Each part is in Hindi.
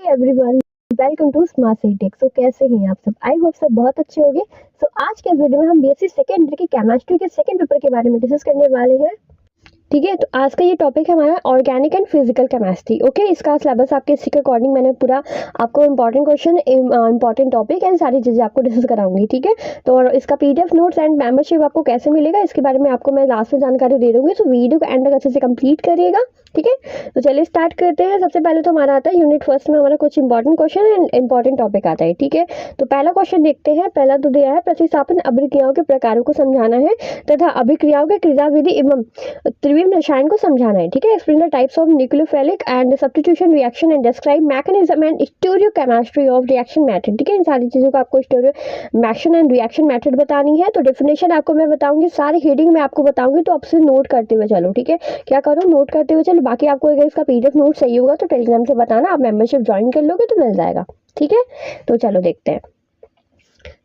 Everyone, welcome to Smart City Tech. So कैसे हैं आप सब? आई होप सब बहुत अच्छे होंगे। सो आज के इस वीडियो में हम बीएससी सेकेंड की केमिस्ट्री के सेकंड पेपर के बारे में डिस्कस करने वाले हैं। ठीक है, तो आज का ये टॉपिक है हमारा organic and physical chemistry. Okay, इसका सिलेबस आपके इसी के अकॉर्डिंग मैंने पूरा आपको important question, important topic and सारी चीज़ें आपको डिस्कस कराऊंगी। ठीक है, तो और इसका पीडीएफ नोट्स एंड मेंबरशिप आपको कैसे मिलेगा इसके बारे में आपको मैं लास्ट में जानकारी दे दूंगी। तो वीडियो को एंड तक अच्छे से कंप्लीट करिएगा। ठीक है, तो चलिए स्टार्ट करते हैं। सबसे पहले तो हमारा आता है यूनिट फर्स्ट में हमारा कुछ important question and important topic आता है। ठीक है, तो पहला क्वेश्चन देखते हैं। पहला तो दिया है प्रतिस्थापन अभिक्रियाओं के प्रकारों को समझाना है तथा अभिक्रियाओं के क्रियाविधि एवं त्रिविम रसायन को समझाना है। ठीक है, explain the types of nucleophilic and substitution reaction and describe mechanism and stereochemistry of reaction method. ठीक है, इन सारी चीज़ों को आपको स्टीरियोकेमिस्ट्री एंड रिएक्शन मेथड बतानी है। तो डेफिनेशन आपको मैं बताऊंगी, सारी हेडिंग में आपको बताऊंगी, तो आपसे नोट करते हुए चलो। ठीक है, क्या करो, नोट करते हुए चलो। बाकी आपको अगर इसका पीडीएफ नोट चाहिए होगा तो टेलीग्राम से बताना, आप मेंबरशिप ज्वाइन कर लोगे तो मिल जाएगा। ठीक है, तो चलो देखते हैं।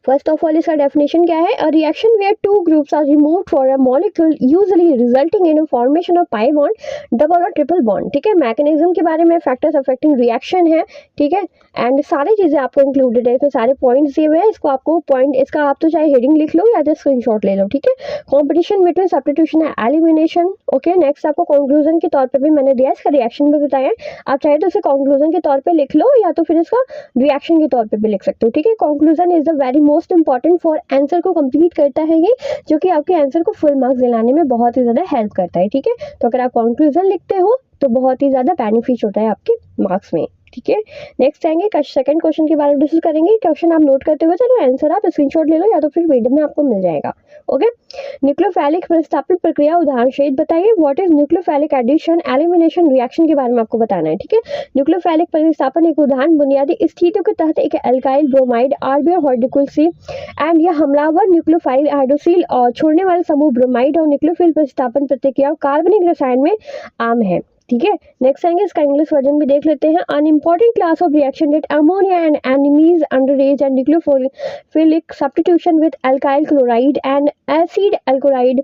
फर्स्ट ऑफ ऑल इसका डेफिनेशन क्या है? A reaction where two groups are removed for a molecule usually resulting in a formation of pi bond, double और ट्रिपल बॉन्ड। ठीक है, मैकेनिज्म के बारे में, फैक्टर्स अफेक्टिंग रिएक्शन है। ठीक है, एंड सारी चीज़ें आपको इंक्लूडेड है, इसमें सारे पॉइंट्स दिए हुए हैं। इसको आपको पॉइंट, इसका आप तो चाहे हेडिंग लिख लो या तो स्क्रीनशॉट ले लो। ठीक है, competition between substitution and elimination. Okay, next आपको कंक्लूजन के तौर पर भी मैंने दिया, इसका रिएक्शन भी बताया। आप चाहे तो इसे कंक्लूजन के तौर पर लिख लो या तो फिर इसका रिएक्शन के तौर पर भी लिख सकते हो। ठीक है, conclusion is the very most important for answer को कंप्लीट करता है ये, जो कि आपके आंसर को फुल मार्क्स दिलाने में बहुत ही ज़्यादा हेल्प करता है। ठीक है, तो अगर आप कंक्लूजन लिखते हो तो बहुत ही ज़्यादा बेनिफिट होता है आपके मार्क्स में। ठीक है, नेक्स्ट आएंगे सेकंड क्वेश्चन के बारे में डिस्कस करेंगे। क्वेश्चन आप नोट करते हुए चलो, आंसर आप स्क्रीनशॉट ले लो या तो फिर वीडियो में आपको मिल जाएगा। ओके, न्यूक्लियोफिलिक प्रतिस्थापन प्रक्रिया उदाहरण सहित बताइए। What is nucleophilic addition elimination reaction के बारे में आपको बताना है। ठीक है, न्यूक्लियोफिलिक प्रतिस्थापन एक उदाहरण बुनियादी स्थितियों के तहत एक alkyl bromide RBR hydroxyl C and या हमलावर न्यूक्लियोफाइल हाइड्रोक्सिल और छोड़ने वाले समूह ब्रोमाइड और न्यूक्लियोफिल प्रतिस्थापन प्रतिक्रिया कार्बनिक रसायन में आम है। ठीक है, नेक्स्ट आएंगे, इसका इंग्लिश वर्जन भी देख लेते हैं। An important class of reaction that ammonia and amines undergo and nucleophilic substitution with alkyl chloride and acid alkaloid.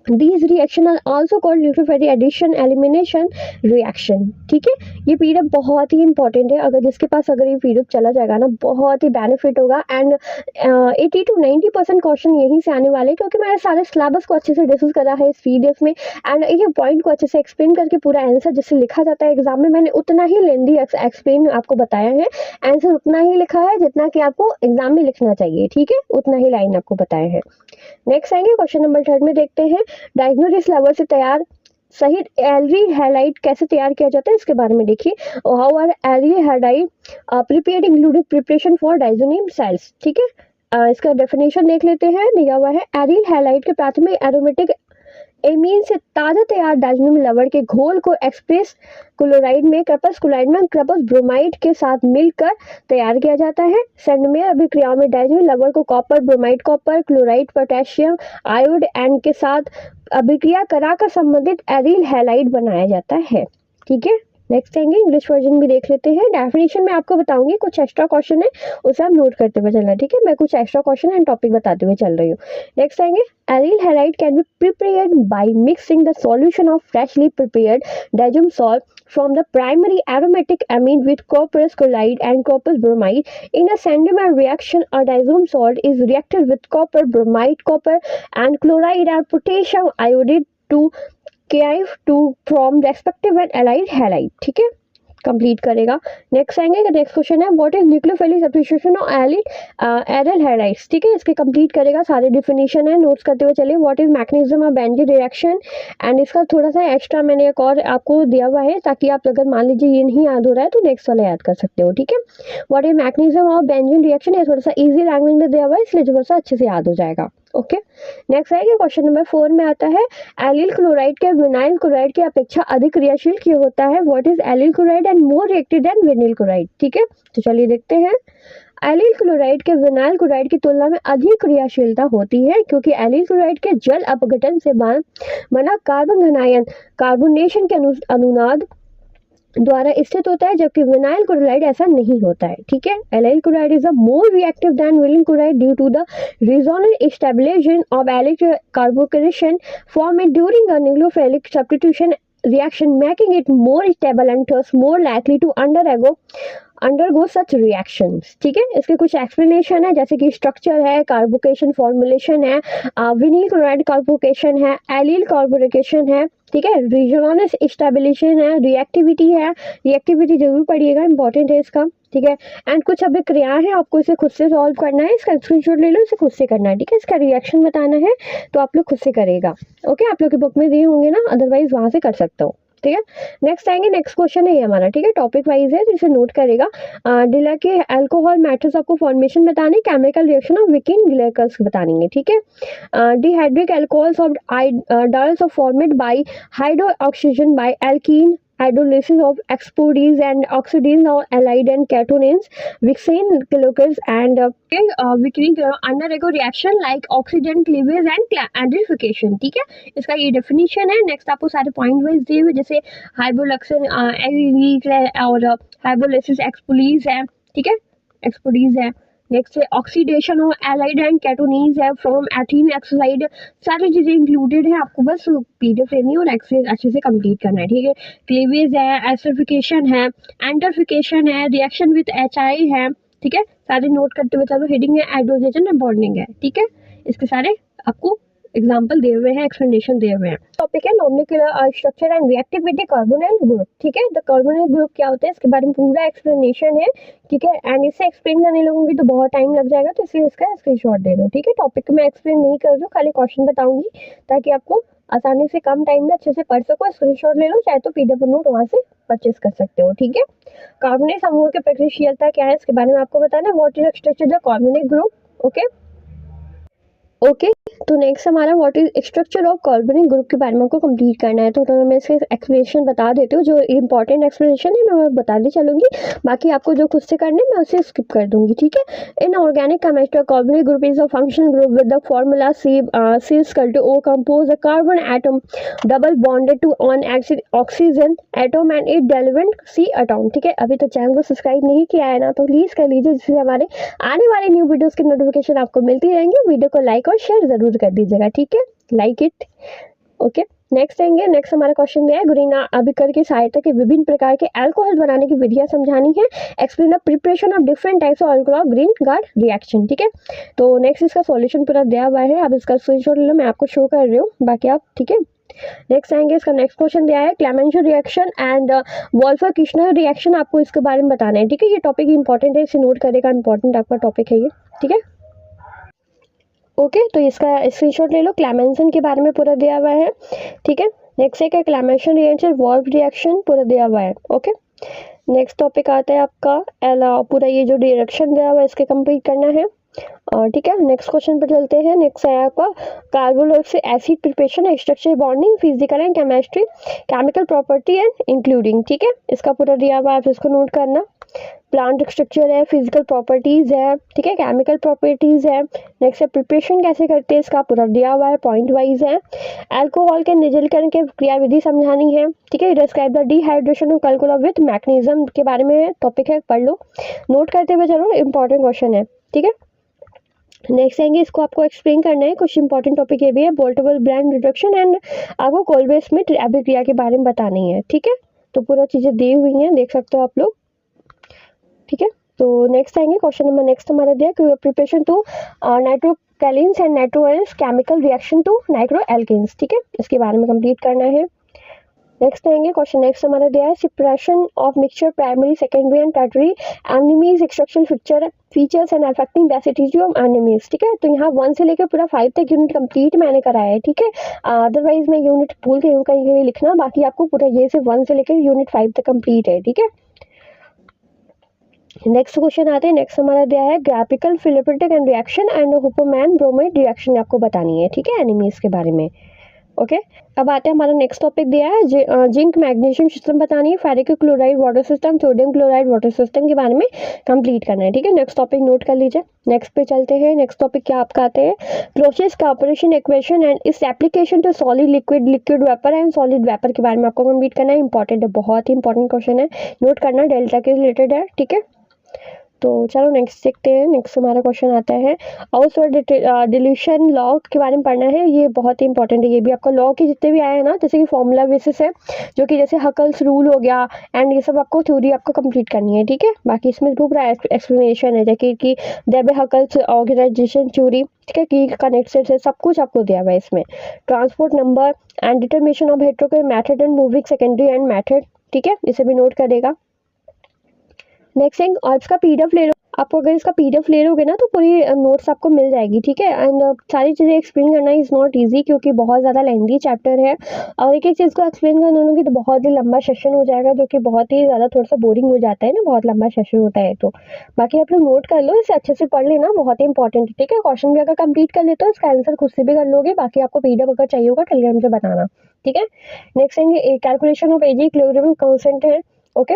These reaction are also called nucleophilic addition elimination reaction। ठीक है, ये पीडीएफ बहुत ही इंपॉर्टेंट है। अगर जिसके पास अगर ये पीडीएफ चला जाएगा ना, बहुत ही बेनिफिट होगा। एंड 80 to 90% क्वेश्चन यहीं से आने वाले, क्योंकि मैंने सारे सिलेबस को अच्छे से डिस्कस करा है इस पीडीएफ में एंड एक पॉइंट को अच्छे से एक्सप्लेन करके पूरा आंसर जैसे लिखा जाता है एग्जाम में, मैंने उतना ही लेंदी एक्सप्लेन आपको बताया है। आंसर उतना ही लिखा है जितना कि आपको एग्जाम में लिखना चाहिए। ठीक है, उतना ही लाइन आपको बताया है। नेक्स्ट आएंगे, क्वेश्चन नंबर 3 में देखते हैं। डायग्नोसिस लेवल से तैयार सहित एल्डिहाइड हैलाइड कैसे तैयार किया जाता है इसके बारे में देखिए। How are aldehyde prepared including preparation for diazonium salts. ठीक है, इसका डेफिनेशन देख लेते हैं। दिया हुआ है एरिल हैलाइड के प्राथमिक एरोमेटिक एमीन से ताज़ा तैयार डायजोनियम लवण के घोल को एक्सप्रेस क्लोराइड में क्रपस क्लोराइड में क्रपस ब्रोमाइड के साथ मिलकर तैयार किया जाता है। सेंडमेयर अभिक्रियाओं में डायजोनियम लवण को copper bromide copper chloride potassium iodide के साथ अभिक्रिया कराकर संबंधित एरिल हैलाइड बनाया जाता है। ठीक है, नेक्स्ट आएंगे, इंग्लिश वर्जन भी देख लेते हैं। डेफिनेशन में आपको बताऊंगी, कुछ एक्स्ट्रा क्वेश्चन है उसे आप नोट करते हुए चलना। ठीक है, मैं कुछ एक्स्ट्रा क्वेश्चन एंड टॉपिक बताते हुए चल रही हूँ। नेक्स्ट आएंगे, aryl halide can be prepared by mixing the solution of freshly prepared diazonium salt from the primary aromatic amine with copperous chloride and copper bromide. In a Sandemeyer reaction, a diazonium salt is reacted with copper bromide, copper and chloride and potassium iodide to KI2 from respective and allied halide। ठीक है, कंप्लीट करेगा। नेक्स्ट आएंगे, नेक्स्ट क्वेश्चन है what is nucleophilic substitution of aryl halides. ठीक है, इसके कंप्लीट करेगा, सारे डिफिनेशन है, नोट्स करते हुए चलिए। What is mechanism of benzene reaction and इसका थोड़ा सा एक्स्ट्रा मैंने एक और आपको दिया हुआ है, ताकि आप अगर मान लीजिए ये नहीं याद हो रहा है तो नेक्स्ट वाला याद कर सकते हो। ठीक है, what is mechanism of benzene reaction, ये थोड़ा सा इजी लैंग्वेज में दिया हुआ है, इसलिए थोड़ा सा अच्छे से याद हो जाएगा। ओके, नेक्स्ट आएगा, क्वेश्चन नंबर 4 में आता है एलिल क्लोराइड के विनाइल क्लोराइड की अपेक्षा अधिक क्रियाशील क्यों होता है। What is allyl chloride and more reactive than vinyl chloride. ठीक है, तो चलिए देखते हैं। एलिल क्लोराइड के विनाइल क्लोराइड की तुलना में अधिक क्रियाशीलता होती है, क्योंकि एलिल क्लोराइड के जल अपघटन से बना कार्बन घनायन कार्बोनेशन के अनुनाद द्वारा स्थित होता है, जबकि विनाइल क्लोराइड ऐसा नहीं होता है। ठीक है, allyl chloride is a more reactive than vinyl chloride due to the resonance stabilization of allyl carbocation form during a nucleophilic substitution reaction, making it more stable and thus more likely to undergo such reactions. ठीक है, इसके कुछ एक्सप्लेनेशन है, जैसे कि स्ट्रक्चर है, कार्बोकेशन फॉर्मुलेशन है, विनील क्लोराइड कार्बोकेशन है, एलिल कार्बोकेशन है, ठीक है, रिजोनेंस स्टेबिलिजेशन है, रिएक्टिविटी है, रिएक्टिविटी जरूर पढ़िएगा, इंपॉर्टेंट है इसका, ठीक है। एंड कुछ अभिक्रियाएं हैं, आपको इसे खुद से सॉल्व करना है, इसका स्क्रीनशॉट ले लो, इसे खुद से करना है, ठीक है। इसका रिएक्शन बताना है तो आप लोग खुद से करेगा, ओके। आप लोग की बुक में दिए होंगे ना, अदरवाइज वहां से कर सकते हो, ठीक है। नेक्स्ट आएंगे, नेक्स्ट क्वेश्चन है ये हमारा, ठीक है, टॉपिक वाइज है, जिसे नोट करेगा। डिला के अल्कोहल मैटर्स आपको फॉर्मेशन बताने, chemical reaction of viking glycols बतानेंगे, ठीक है। Dihydric alcohols of diols of formed by hydro oxygen by alkene hydrolysis of expodes and oxidines or allied and catonanes, Vixen glucose and Vickering undergo reaction like oxidant cleavage and acidification, ठीक है। इसका ये डेफिनेशन है। नेक्स्ट आपको सारे पॉइंट वाइज दिए हुए, जैसे हाइड्रोलक्सन और हाइड्रोलिसिस एक्सपोलीज है, ठीक है, एक्सपोडीज है। नेक्स्ट है ऑक्सीडेशन ऑफ एलाइड एंड कैटोनीज है फ्रॉम एथिल ऑक्साइड, सारी चीजें इंक्लूडेड है, आपको बस पीडीएफ लेनी है और एक्सरसाइज अच्छे से कंप्लीट करना है, ठीक है। क्लीवेज है, एसिडिफिकेशन है, एंटरफिकेशन है, रिएक्शन विद एचआई है, ठीक है। सारे नोट करते हुए चलो, हेडिंग है हाइड्रोजन एंड बॉन्डिंग है, ठीक है। इसके सारे आपको एग्जाम्पल दिए हुए हैं, एक्सप्लेनेशन दिए हुए हैं। टॉपिक है nomenclature structure and reactivity carbonyl group, ठीक है। द कार्बोनाइल ग्रुप क्या होता है, इसके बारे में पूरा एक्सप्लेनेशन है, ठीक है। एंड इसे एक्सप्लेन करने लगूंगी तो बहुत टाइम लग जाएगा, तो इसलिए इसका स्क्रीनशॉट दे दो, ठीक है। टॉपिक को मैं एक्सप्लेन नहीं कर रही हूँ, खाली क्वेश्चन बताऊंगी ताकि आपको आसानी से कम टाइम में अच्छे से पढ़ सको। स्क्रीनशॉट ले लो, चाहे तो पीडीएफ नोट वहां से परचेज कर सकते हो, ठीक है। कार्बोनिक समूह की प्रक्रियाशीलता क्या है, इसके बारे में आपको बताना है। What is structure the carbonic group, okay okay. तो नेक्स्ट हमारा what is structure of carbonic group के बारे में आपको कंप्लीट करना है, तो मैं इसके एक्सप्लेनेशन बता देती हूँ। जो इंपॉर्टेंट एक्सप्लेनेशन है मैं बताती चलूंगी, बाकी आपको जो खुद से करने मैं उसे स्किप कर दूंगी, ठीक है। In organic chemistry carbonyl group is a functional group with the formula C=O compose a carbon atom double bonded to an oxygen atom and it divalent C atom, ठीक है। अभी तो चैनल को सब्सक्राइब नहीं किया है ना, तो प्लीज कर लीजिए, जिससे हमारे आने वाले न्यू वीडियोस की नोटिफिकेशन आपको मिलती रहेंगी। वीडियो को लाइक और शेयर जरूर कर दीजिएगा, ठीक है, लाइक इट, ओके। नेक्स्ट आएंगे, नेक्स्ट हमारा क्वेश्चन दिया है, गुरीना अभिकर की सहायता के विभिन्न प्रकार के अल्कोहल बनाने की विधियां समझानी है। Explain the preparation of different types of alcohol green guard reaction, ठीक है। तो नेक्स्ट इसका सॉल्यूशन पूरा दिया हुआ है, अब इसका स्क्रीनशॉट ले लो, मैं आपको शो कर रही हूँ, बाकी आप, ठीक है। नेक्स्ट आएंगे, इसका नेक्स्ट क्वेश्चन दिया है क्लेमेंशन रिएक्शन एंड वोल्फर-किर्शनर रिएक्शन, आपको इसके बारे में बताना है, ठीक है। ये टॉपिक इंपॉर्टेंट है, इसे नोट करेगा, इंपॉर्टेंट आपका टॉपिक है ये, ठीक है, ओके। तो इसका स्क्रीनशॉट ले लो, क्लेमेंसन के बारे में पूरा दिया हुआ है, ठीक है। नेक्स्ट एक है क्लेमेंशन रिएक्शन, वॉल्फ रिएक्शन पूरा दिया हुआ है, ओके। नेक्स्ट टॉपिक आता है आपका पूरा ये जो रिएक्शन दिया हुआ है इसके कंप्लीट करना है, ठीक है। नेक्स्ट क्वेश्चन पर चलते हैं। नेक्स्ट है आपका carboxylic acid preparation, structure bonding, physical and chemistry, chemical property and including, ठीक है। इसका पूरा दिया हुआ है, आप इसको नोट करना। प्लांट स्ट्रक्चर है, फिजिकल प्रॉपर्टीज है, ठीक है, केमिकल प्रॉपर्टीज है। नेक्स्ट है प्रिपरेशन कैसे करते हैं, इसका पूरा दिया हुआ है, पॉइंट वाइज है। अल्कोहल के निर्जलीकरण के क्रियाविधि समझानी है, ठीक है। Describe the dehydration of alcohol with mechanism के बारे में टॉपिक है, पढ़ लो, नोट करते हुए चलो, इंपॉर्टेंट क्वेश्चन है, ठीक है। नेक्स्ट आएंगे, इसको आपको एक्सप्लेन करना है, कुछ इंपॉर्टेंट टॉपिक ये भी है, बोल्टेबल ब्रांड रिडक्शन एंड आपको कोल्बे स्मिथ अभिक्रिया के बारे में बतानी है, ठीक है। तो पूरा चीजें दी हुई हैं, देख सकते हो आप लोग, ठीक है। तो नेक्स्ट आएंगे, क्वेश्चन नंबर नेक्स्ट हमारा दिया preparation to nitroalkanes and nitroarenes chemical reaction to nitroalkanes, ठीक है, इसके बारे में कंप्लीट करना है। नेक्स्ट आएंगे, क्वेश्चन नेक्स्ट हमारा दिया है separation of mixture primary secondary and tertiary amines structural features and affecting basicity of amines, ठीक है। तो यहाँ 1 से लेकर पूरा 5 तक यूनिट कंप्लीट मैंने कराया है, ठीक है। अदरवाइज मैं यूनिट भूल गई हूँ कहीं लिखना, बाकी आपको पूरा ये से 1 से लेकर यूनिट 5 तक कंप्लीट है, ठीक है। नेक्स्ट क्वेश्चन आते हैं, नेक्स्ट हमारा दिया है ग्राफिकल फिलिप्टिक and reaction and Hoffmann bromide reaction आपको बतानी है, ठीक है, एनिमीज के बारे में, ओके। अब आते हैं, हमारा नेक्स्ट टॉपिक दिया है जिंक मैग्नीशियम सिस्टम बतानी है, ferric chloride water system, sodium chloride water system के बारे में कंप्लीट करना है, ठीक है। नेक्स्ट टॉपिक नोट कर लीजिए। नेक्स्ट पे चलते हैं, नेक्स्ट टॉपिक क्या आपका आते हैं क्लोसियस का ऑपरेशन इक्वेशन एंड इस application to solid liquid, liquid vapour and solid vapour के बारे में आपको कंप्लीट करना है, इंपॉर्टेंट है, बहुत ही इंपॉर्टेंट क्वेश्चन है, नोट करना, डेल्टा के रिलेटेड है, ठीक है। तो चलो नेक्स्ट देखते हैं। नेक्स्ट हमारा क्वेश्चन आता है हाउस और डिल्यूशन लॉ के बारे में पढ़ना है। ये बहुत ही इंपॉर्टेंट है। ये भी आपका लॉ के जितने भी आए हैं ना, जैसे कि फॉर्मूला बेसिस है, जो कि जैसे हकल्स रूल हो गया एंड ये सब आपको थ्योरी आपको कंप्लीट करनी है, ठीक है। बाकी इसमें पूरा एक्सप्लेनेशन है, जैसे कि देबे हकल्स ऑर्गेनाइजेशन थ्योरी, ठीक है, की कनेक्शन है, सब कुछ आपको दिया हुआ है इसमें। Transport number and determination of hetero के method and moving secondary and method, ठीक है, इसे भी नोट करेगा। नेक्स्ट थिंग, और इसका पीडीएफ ले लो। आपको अगर इसका पीडीएफ ले लोगे ना तो पूरी नोट्स आपको मिल जाएगी, ठीक है। एंड सारी चीज़ें एक्सप्लेन करना इज़ नॉट इजी, क्योंकि बहुत ज़्यादा लेंथी चैप्टर है और एक एक चीज़ को एक्सप्लेन करने लोगे तो बहुत ही लंबा सेशन हो जाएगा, जो कि बहुत ही ज़्यादा थोड़ा सा बोरिंग हो जाता है ना, बहुत लंबा सेशन होता है। तो बाकी आप लोग नोट कर लो, इसे अच्छे से पढ़ लेना, बहुत ही इंपॉर्टेंट है, ठीक है। क्वेश्चन भी अगर कंप्लीट कर लेते हो इसका आंसर खुद से भी कर लोगे। बाकी आपको पीडीएफ अगर चाहिए होगा टेलीग्राम से बताना, ठीक है। Next thing, calculation of AG equilibrium constant है, ओके।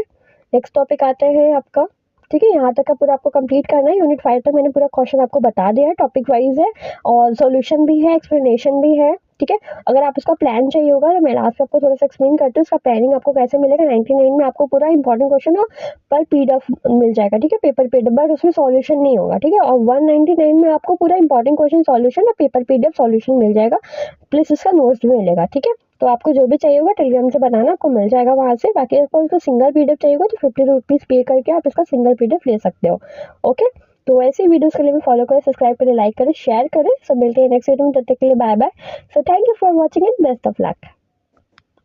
नेक्स्ट टॉपिक आता है आपका, ठीक है। यहाँ तक का पूरा आपको कंप्लीट करना है। यूनिट 5 तक मैंने पूरा क्वेश्चन आपको बता दिया है, टॉपिक वाइज है और सॉल्यूशन भी है, एक्सप्लेनेशन भी है, ठीक है। अगर आप उसका प्लान चाहिए होगा तो मैं लास्ट में आपको थोड़ा सा एक्सप्लेन करती हूँ उसका प्लानिंग आपको कैसे मिलेगा। 99 में आपको पूरा इंपॉर्टेंट क्वेश्चन पर पीडीएफ मिल जाएगा, ठीक है, पेपर पीडीएफ, बट उसमें सॉल्यूशन नहीं होगा, ठीक है। और 199 में आपको पूरा इंपॉर्टेंट क्वेश्चन सॉल्यूशन और पेपर पीडीएफ सॉल्यूशन मिल जाएगा, प्लस इसका नोट्स भी मिलेगा, ठीक है। तो आपको जो भी चाहिए होगा टेलीग्राम से बताना, आपको मिल जाएगा वहाँ से। बाकी आपको इसका सिंगल पीडीएफ चाहिए होगा तो 50 रुपीज़ पे करके आप इसका सिंगल पीडीएफ ले सकते हो, ओके। तो ऐसे वीडियोस के लिए भी फॉलो करें, सब्सक्राइब करें, लाइक करें, शेयर करें। सब मिलते हैं नेक्स्ट वीडियो में, तब तक के लिए bye bye. So thank you for watching and best of luck.